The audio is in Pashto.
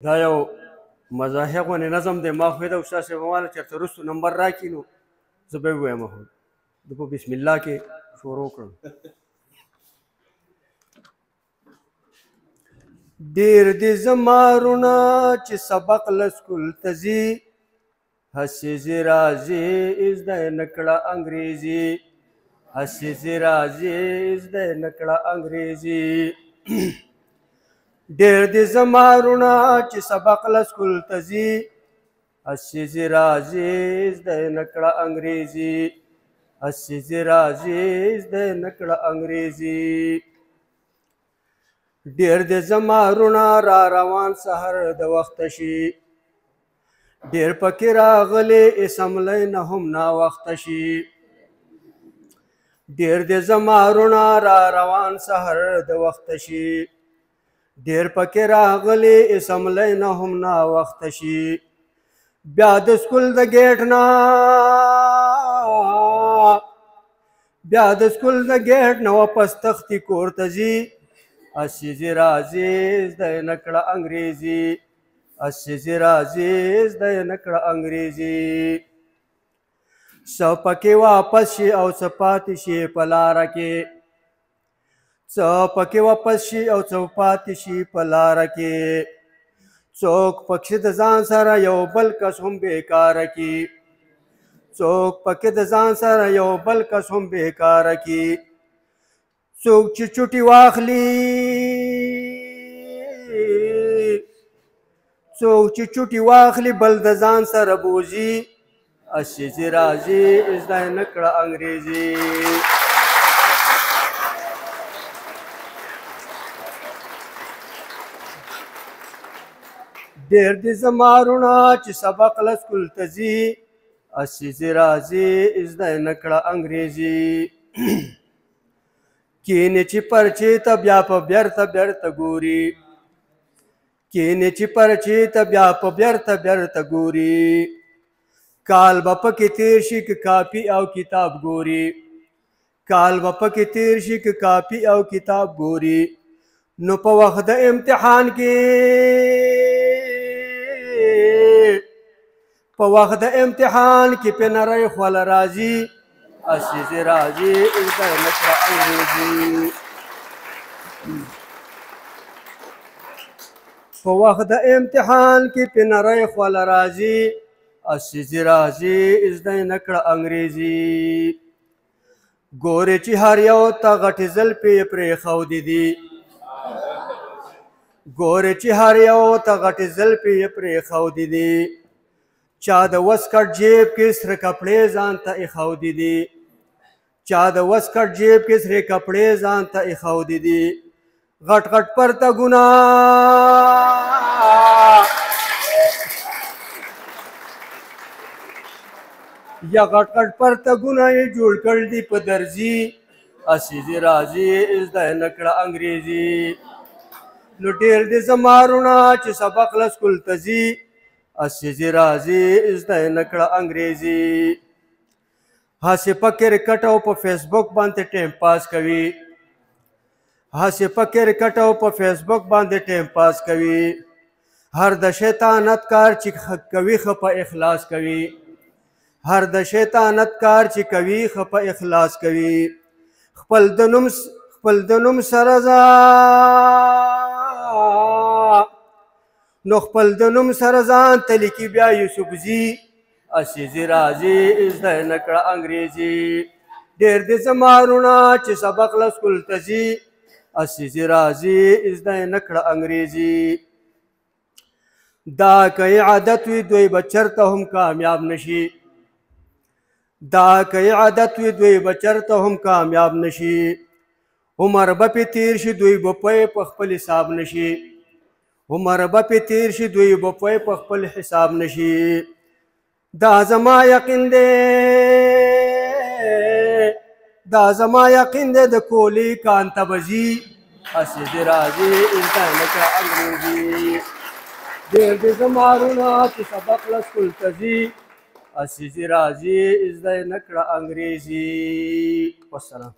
دا یو مزاحیه غوندې نظم دی. ما خو د استاد صاحب والا چېرته وروستو نمبر راکړي نو زه به یې ووایم. زه په بسم الله کې شروع کړم. ډېر دې زما وروڼه چې سبق له سکول ته ځي، هسې زه راځې زده یې نه کړه انګریزي، هسې زه راځې زده یې نه کړه انګریزي. ډېر دې زما وروڼه چې سبق له سکول ته ځي، هسې زه راځې زده یې نه کړه انګریزي، هسې زه راځې زده یې نه کړه انګریزي. ډېر دې زما وروڼه را روان سحر د وخته شي، ډېر پکې راغلي اسمبلی نه هم ناوخته شي. ډېر دې زما وروڼه را روان سحر د وخته شي، ډېر پکې راغلي اسمبلی نه هم ناوخته شي. بیا د سکول د ګیټ نه واپس تختې کور ته ځي، هسې زه راځې زده یې نه کړه انګریزي، هسې زه راځې زده یې نه کړه انګریزي. څه پکې واپس شي او څه پاتې شي په لاره کې، څه پکې واپس شي او څه پاتې شي په لاره کې. څوک پکې د ځان سره یو بل کس هم بېکاره کي، څوک پکې د ځان سره یو بل کس هم بېکاره کي. څوک چې چوټي واخلي، څوک چې چوټي واخلي بل د ځان سره بوځي، هسې زه راځې زده یې نه کړه انګریزي. ډېر دې زما وروڼه چې سبق له سکول ته ځي، هسې زه راځې زده یې نه کړه انګریزي. کینې چې پرچې ته بیا په بیرته بیرته ګوري، کینې چې پرچې ته بیا په بیرته بیرته ګوري. کال به پکې تېر شي که کاپي او کتاب ګوري، کال به پکې تېر شي که کاپي او کتاب ګوري. نو په وخت د امتحان کې، په وخت د امتحان کې پې نری خوله راځي، هسې زه راځې زده یې نه کړه انګریزي. په وخت د امتحان کې پې نری خوله راځي، هسې زه راځې زده یې نه کړه انګریزي. ګورې چې هر یو ته غټې زلفې یې پرېښودې دي، ګورې چې هر یو ته غټې زلفې یې پرېښودې دي. چا د وسکټ جیب کې سره کپړې ځان ته ایښودې دي، چا د وسکټ جیب کې سرې کپړې ځان ته ایښودې دي. غټ غټ پرتګونه یا غټ غټ پرتګونه یې جوړ کړ دي په درځي، هسې زه راځې زده یې نه کړه انګریزي. نو ډېر دې زما وروڼه چې سبق له سکول ته ځي، هسې زه راځې زده یې نه کړه انګریزي. هسې په کرکټ او په فیسبوک باندې ټایم پاس کوي، هسې په کرکټ او په فیسبوک باندې ټایم پاس کوي. هر د شیطانت کار چې کوي ښه په اخلاص کوي، هر د شیطانت کار چې کوي ښه په اخلاص کوي. خپل د نوم سره نو خپل د نوم سره ځان ته لیکي بیا یوسفزي، هسې زه راځې زده یې نه کړه انګریزي. ډېر دې زما وروڼه چې سبق له سکول ته ځي، هسې زه راځې زده یې نه کړه انګریزي. دا که یې عادت وي دوی به چېرته هم کامیاب نشي، دا که یې عادت وي دوی به چېرته هم کامیاب نشي. عمر به پې تېر شي دوی به پوی په خپل حساب نشي، عمر به پې تېر شي دوی به پوی په خپل حساب نشي. دا زما یقین دی، دا زما یقین دی د کولی کان ته به ځي، هسې زه راځې زده یې نه کړه انګریزي. ډېر دې زما وروڼه چې سبق له سکول ته ځي، هسې زه راځې زده یې نه کړه انګریزي. والسلام.